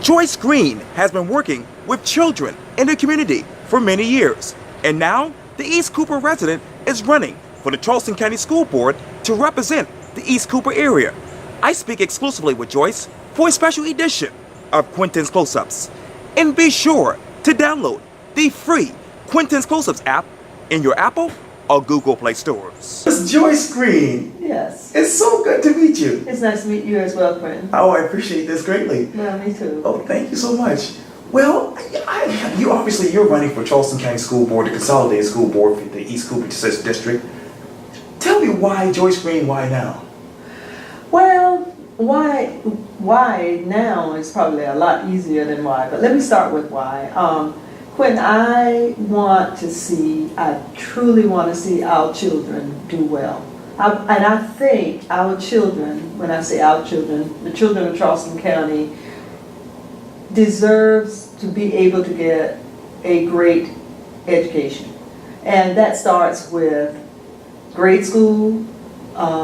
Joyce Green has been working with children in the community for many years, and now the East Cooper resident is running for the Charleston County School Board to represent the East Cooper area. I speak exclusively with Joyce for a special edition of Quintin's Close-Ups. And be sure to download the free Quintin's Close-Ups app in your Apple or Google Play stores. It's Joyce Green. Yes. It's so good to meet you. It's nice to meet you as well, Quintin. Oh, I appreciate this greatly. Well, me too. Oh, thank you so much. Well, you're running for Charleston County School Board, the Consolidated School Board for the East Cooper District. Tell me why Joyce Green, why now? Well, why now is probably a lot easier than why, but let me start with why. Quintin, I truly want to see our children do well. And I think our children, when I say our children, the children of Charleston County deserves to be able to get a great education. And that starts with grade school,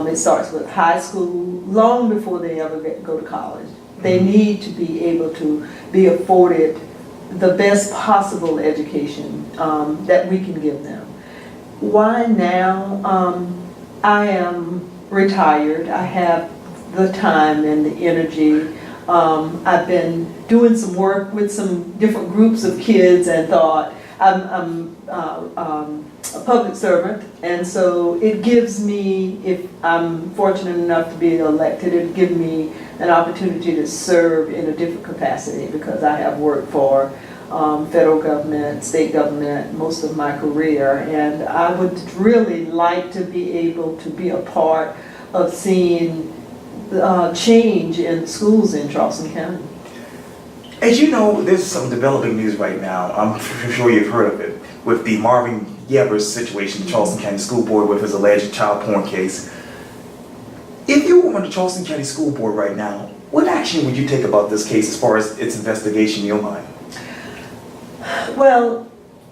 it starts with high school, long before they ever go to college. They need to be able to be afforded the best possible education that we can give them. Why now? I am retired. I have the time and the energy. I've been doing some work with some different groups of kids and thought I'm a public servant, and so it gives me, if I'm fortunate enough to be elected, it gives me an opportunity to serve in a different capacity because I have worked for federal government, state government most of my career, and I would really like to be able to be a part of seeing change in schools in Charleston County. As you know, there's some developing news right now. I'm sure you've heard of it, with the Marvin Yevers situation, the Charleston County School Board with his alleged child porn case. If you were on the Charleston County School Board right now, what action would you take about this case as far as its investigation in your mind? Well,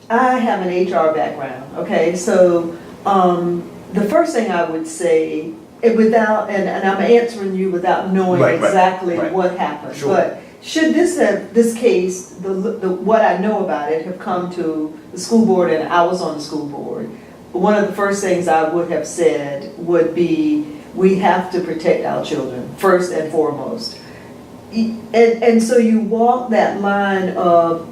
I have an HR background, okay? So the first thing I would say, and I'm answering you without knowing exactly what happened, sure. But should this case, what I know about it, have come to the school board and I was on the school board, one of the first things I would have said would be, we have to protect our children, first and foremost. And so you walk that line of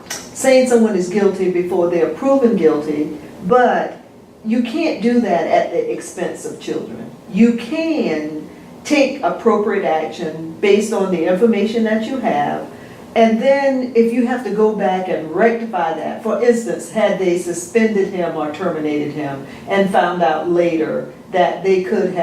saying someone is guilty before they're proven guilty, but you can't do that at the expense of children. You can take appropriate action based on the information that you have, and then if you have to go back and rectify that, for instance, had they suspended him or terminated him and found out later that they could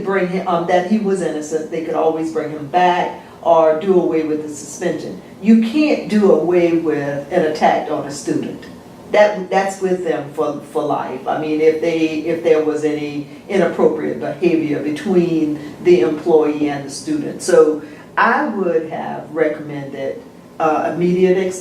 bring him, that he was innocent, they could always bring him back or do away with the suspension. You can't do away with an attack on a student. That's with them for life. I mean, if there was any inappropriate behavior between the employee and the student. So I would have recommended immediate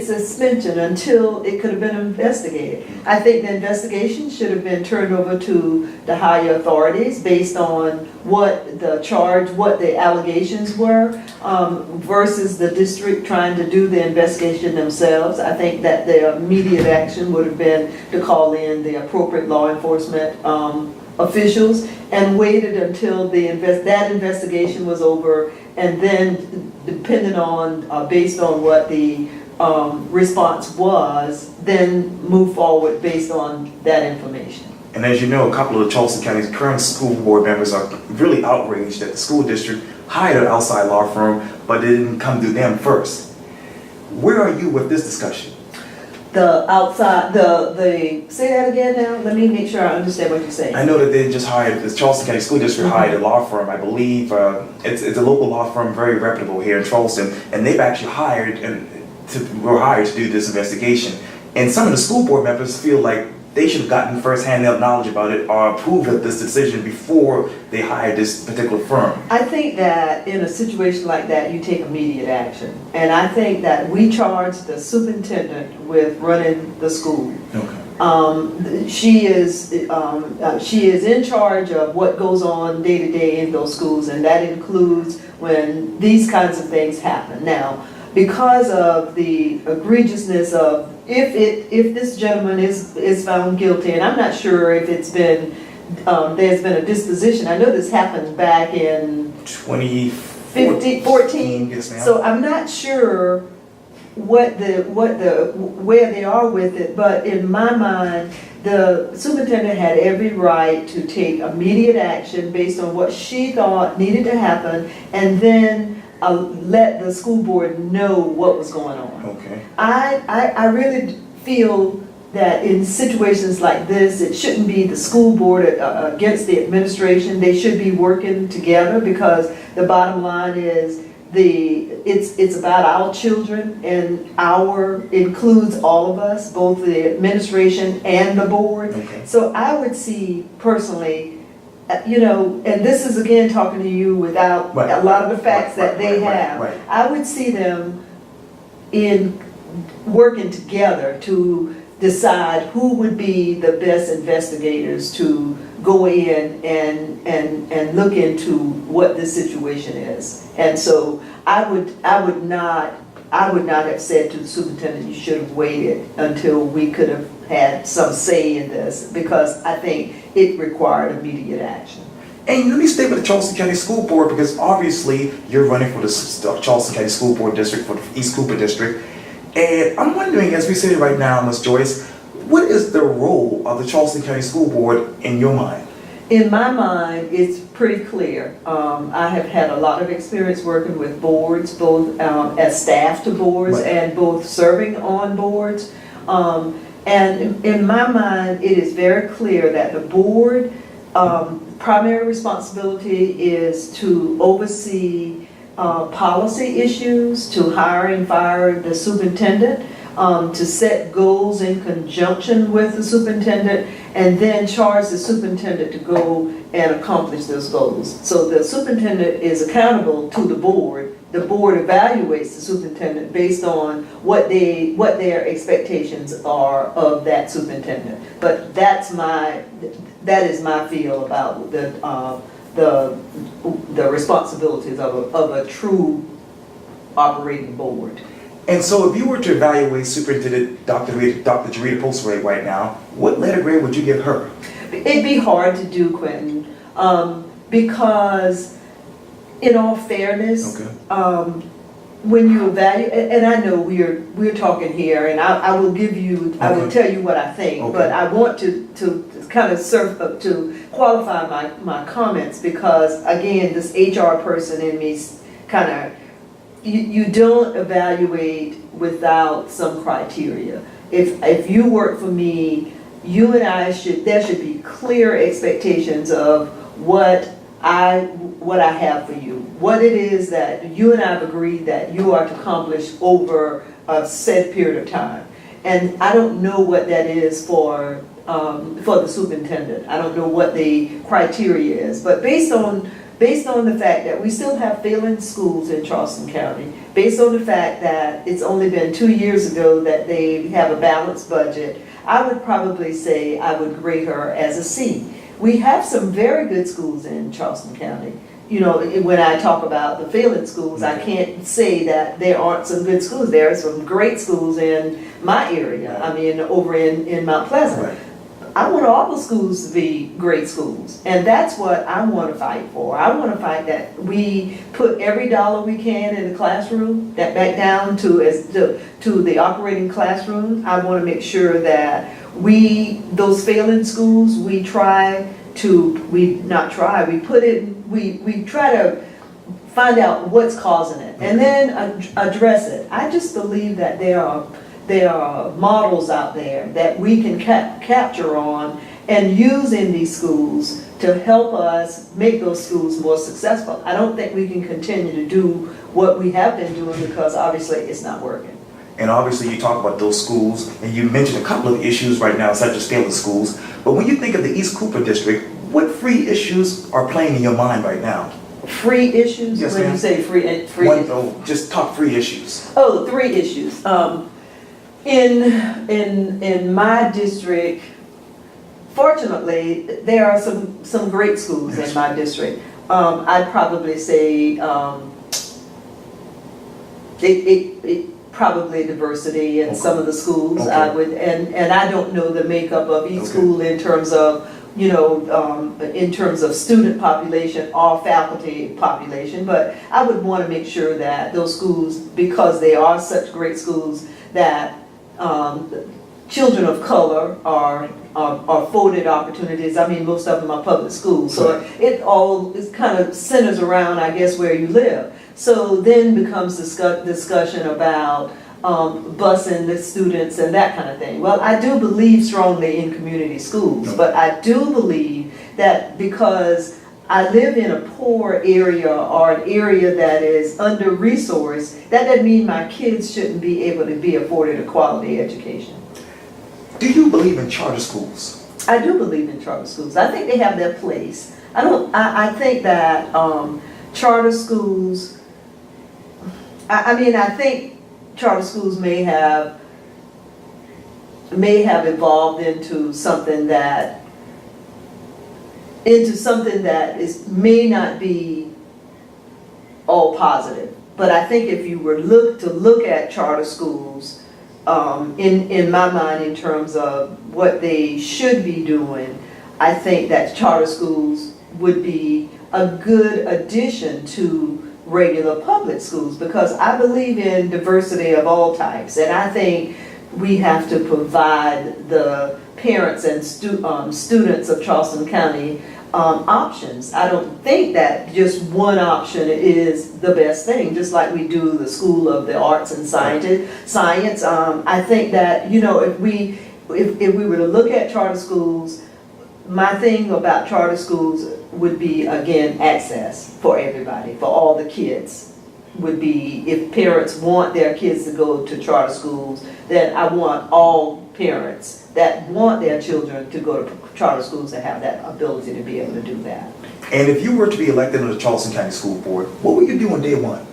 suspension until it could have been investigated. I think the investigation should have been turned over to the higher authorities based on what the allegations were, versus the district trying to do the investigation themselves. I think that the immediate action would have been to call in the appropriate law enforcement officials and waited until that investigation was over, and then depending on, based on what the response was, then move forward based on that information. And as you know, a couple of Charleston County's current school board members are really outraged that the school district hired an outside law firm, but it didn't come to them first. Where are you with this discussion? Say that again now? Let me make sure I understand what you're saying. I know that they just hired, the Charleston County School District hired a law firm, I believe. It's a local law firm, very reputable here in Charleston, and they've actually were hired to do this investigation. And some of the school board members feel like they should have gotten first-hand knowledge about it or approved of this decision before they hired this particular firm. I think that in a situation like that, you take immediate action. And I think that we charge the superintendent with running the school. Okay. She is in charge of what goes on day to day in those schools, and that includes when these kinds of things happen. Now, because of the egregiousness of if this gentleman is found guilty, and I'm not sure if it's been there's been a disposition. I know this happened back in 2014. Yes, ma'am. So I'm not sure where they are with it, but in my mind, the superintendent had every right to take immediate action based on what she thought needed to happen, and then let the school board know what was going on. Okay. I really feel that in situations like this, it shouldn't be the school board against the administration. They should be working together, because the bottom line is it's about our children, and our includes all of us, both the administration and the board. Okay. So I would see personally, and this is again talking to you without Right. a lot of the facts that they have. Right. I would see them in working together to decide who would be the best investigators to go in and look into what this situation is. And so I would not have said to the superintendent, you should have waited until we could have had some say in this, because I think it required immediate action. And let me stay with the Charleston County School Board, because obviously you're running for the Charleston County School Board District, for the East Cooper District. And I'm wondering, as we sit here right now, Ms. Joyce, what is the role of the Charleston County School Board in your mind? In my mind, it's pretty clear. I have had a lot of experience working with boards, both as staff to boards, Right. and both serving on boards. And in my mind, it is very clear that the board primary responsibility is to oversee policy issues, to hire and fire the superintendent, to set goals in conjunction with the superintendent, and then charge the superintendent to go and accomplish those goals. So the superintendent is accountable to the board. The board evaluates the superintendent based on what their expectations are of that superintendent. But that is my feel about the responsibilities of a true operating board. And so if you were to evaluate Superintendent Dr. Jarita Postway right now, what letter grade would you give her? It'd be hard to do, Quintin, because in all fairness, Okay. when you evaluate, and I know we're talking here, and I will give you, I will tell you what I think, Okay. but I want to kind of to qualify my comments, because again, this HR person in me kind of, you don't evaluate without some criteria. If you work for me, you and I there should be clear expectations of what I have for you, what it is that you and I have agreed that you are to accomplish over a set period of time. And I don't know what that is for the superintendent. I don't know what the criteria is, but based on the fact that we still have failing schools in Charleston County, based on the fact that it's only been 2 years ago that they have a balanced budget, I would probably say I would grade her as a C. We have some very good schools in Charleston County. You know, when I talk about the failing schools, I can't say that there aren't some good schools. There are some great schools in my area, I mean, over in Mount Pleasant. Right. I want all the schools to be great schools, and that's what I want to fight for. I want to fight that we put every dollar we can in the classroom, that back down to the operating classroom. I want to make sure that those failing schools, we try to find out what's causing it, and then address it. I just believe that there are models out there that we can capture on and use in these schools to help us make those schools more successful. I don't think we can continue to do what we have been doing, because obviously it's not working. And obviously you talk about those schools, and you mentioned a couple of issues right now, such as failing schools. But when you think of the East Cooper District, what free issues are playing in your mind right now? Free issues? Yes, when ma'am. you say free Just top 3 issues. Oh, 3 issues. In my district, fortunately, there are some great schools in my district. I'd probably say it probably diversity in some of the schools. Okay. I would, and I don't know the makeup of each Okay. school in terms of, in terms of student population or faculty population, but I would want to make sure that those schools, because they are such great schools, that children of color are afforded opportunities. I mean, most of them are public schools, so it all is kind of centers around, I guess, where you live. So then becomes discussion about busing the students and that kind of thing. Well, I do believe strongly in community schools, but I do believe that because I live in a poor area or an area that is under-resourced, that doesn't mean my kids shouldn't be able to be afforded a quality education. Do you believe in charter schools? I do believe in charter schools. I think they have their place. I think that charter schools, I think charter schools may have evolved into something that may not be all positive. But I think if you were to look at charter schools, in my mind, in terms of what they should be doing, I think that charter schools would be a good addition to regular public schools, because I believe in diversity of all types, and I think we have to provide the parents and students of Charleston County options. I don't think that just one option is the best thing, just like we do the School of the Arts and Science. I think that, if we were to look at charter schools, my thing about charter schools would be, again, access for everybody, for all the kids. Would be, if parents want their kids to go to charter schools, then I want all parents that want their children to go to charter schools to have that ability to be able to do that. And if you were to be elected on the Charleston County School Board, what would you do on day one?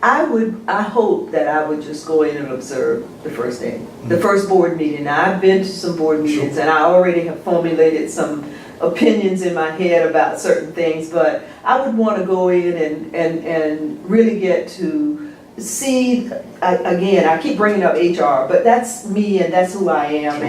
I hope that I would just go in and observe the first day, the first board meeting. Now, I've been to some board meetings, and I already have formulated some opinions in my head about certain things, but I would want to go in and really get to see, again, I keep bringing up HR, but that's me and that's who I am,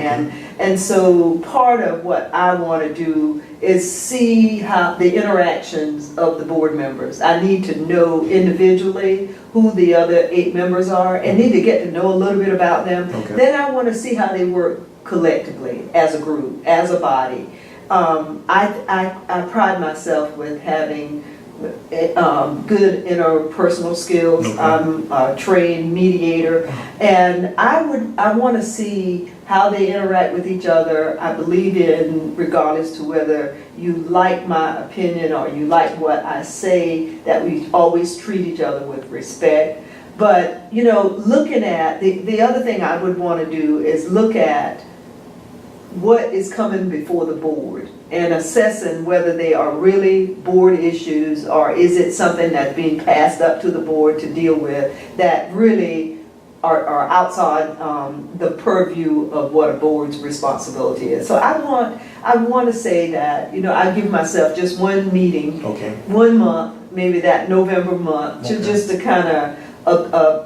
and so part of what I want to do is see how the interactions of the board members. I need to know individually who the other 8 members are, and need to get to know a little bit about them. Then I want to see how they work collectively, as a group, as a body. I pride myself with having good interpersonal skills. I'm a trained mediator, and I want to see how they interact with each other. I believe in, regardless to whether you like my opinion or you like what I say, that we always treat each other with respect. But, looking at, the other thing I would want to do is look at what is coming before the board and assessing whether they are really board issues, or is it something that's being passed up to the board to deal with that really are outside the purview of what a board's responsibility is. So I want to say that, I give myself just one meeting, 1 month, maybe that November month, just to kind of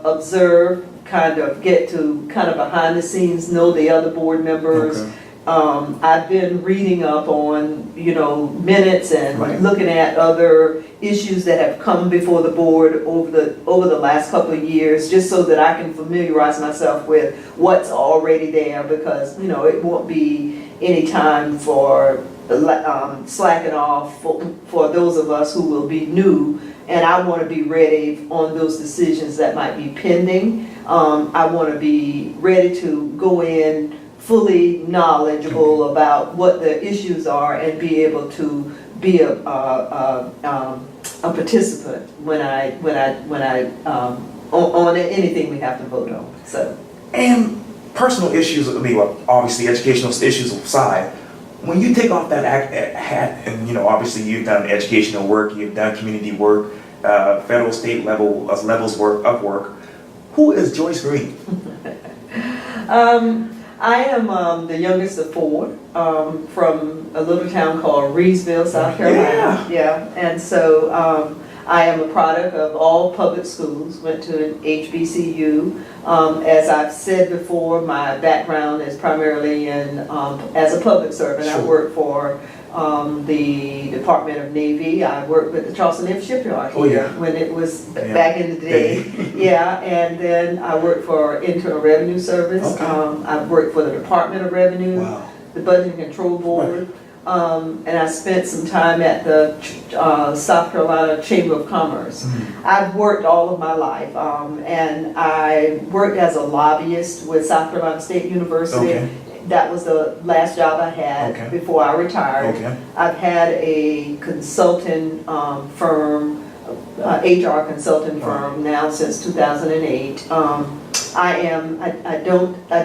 observe, kind of get to kind of behind the scenes, know the other board members. I've been reading up on, minutes and looking at other issues that have come before the board over the last couple of years, just so that I can familiarize myself with what's already there, because, it won't be any time for slacking off for those of us who will be new, and I want to be ready on those decisions that might be pending. I want to be ready to go in fully knowledgeable about what the issues are and be able to be a participant when I on anything we have to vote on. So, and personal issues, obviously educational issues aside, when you take off that hat, and obviously you've done educational work, you've done community work, federal, state levels of work. Who is Joyce Green? I am the youngest of four from a little town called Reedsville, South Carolina. Yeah, and so I am a product of all public schools, went to an HBCU. As I've said before, my background is primarily in as a public servant. Sure. I worked for the Department of Navy. I worked with the Charleston Shipyard Oh, here yeah. when it was Yeah. back in the day. Yeah, and then I worked for Internal Revenue Service. Okay. I worked for the Department of Revenue, Wow. the Budget and Control Board, and I spent some time at the South Carolina Chamber of Commerce. I've worked all of my life, and I worked as a lobbyist with South Carolina State University. Okay. That was the last job I had Okay. before I retired. Okay. I've had a consulting firm, HR consulting firm now since 2008. I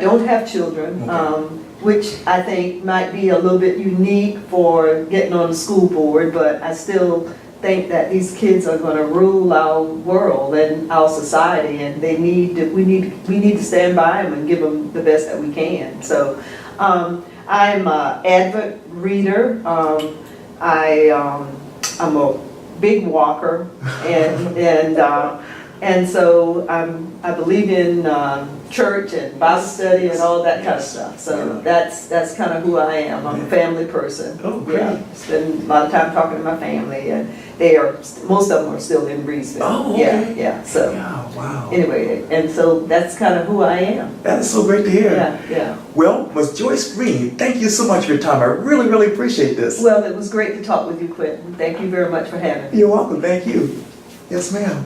don't have children, Okay. which I think might be a little bit unique for getting on the school board, but I still think that these kids are going to rule our world and our society, and we need to stand by them and give them the best that we can. So I'm an avid reader. I'm a big walker, and so I believe in church and Bible study and all that kind of stuff. So that's kind of who I am. I'm a family person. Oh, great. Yeah, spend a lot of time talking to my family, and most of them are still in Reedsville. Oh, okay. Yeah. So Yeah, wow. anyway, and so that's kind of who I am. That is so great to hear. Yeah. Well, Ms. Joyce Green, thank you so much for your time. I really, really appreciate this. Well, it was great to talk with you, Quintin. Thank you very much for having me. You're welcome. Thank you. Yes, ma'am.